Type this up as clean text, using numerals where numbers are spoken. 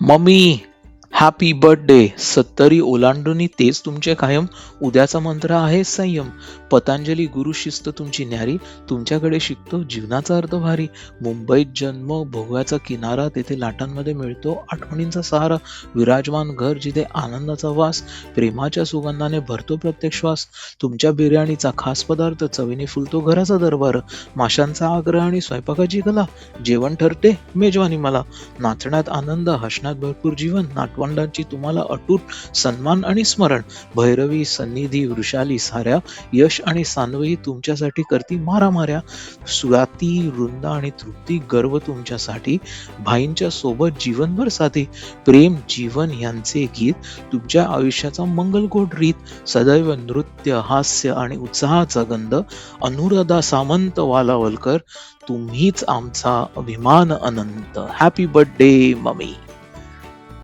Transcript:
Mummy, happy birthday. 70 ओलांडूनी तेच तुमचे कायम. उद्याचा मंत्र आहे संयम. पतंजली गुरु शिस्त तुमची न्यारी. तुमच्याकडे शिकतो जीवनाचा अर्थ भारी. मुंबईत जन्म, भोगाचा किनारा, तेथे लाटांमध्ये मिळतो आठवणींचा सहारा. विराजमान घर जिथे आनंदाचा वास, प्रेमाच्या सुगंधाने भरतो प्रत्येक श्वास. तुमच्या बिर्याणीचा खास पदार्थ, चवीने फुलतो घराचा दरबार. माशांचा आग्रह आणि स्वयंपाकाची कला, जेवण ठरते मेजवानी मला. नाचण्यात आनंद, हसण्यात भरपूर जीवन. नातवंडांची तुम्हाला अटूट सन्मान आणि स्मरण. भैरवी, सन्निधी, वृषाली साऱ्या, यश आणि सान्वई तुमच्यासाठी करती मारामाऱ्या. स्वाती, वृंदा आणि तृप्ती, गर्व तुमच्यासाठी. भाईंच्या सोबत जीवनभर साथी. प्रेम, जीवन यांचे गीत, तुमच्या आयुष्याचा मंगलकोट रीत. सदैव नृत्य, हास्य आणि उत्साहाचा गंध. अनुराधा सामंत, वालावलकर, तुम्हीच आमचा अभिमान अनंत. Happy birthday mummy.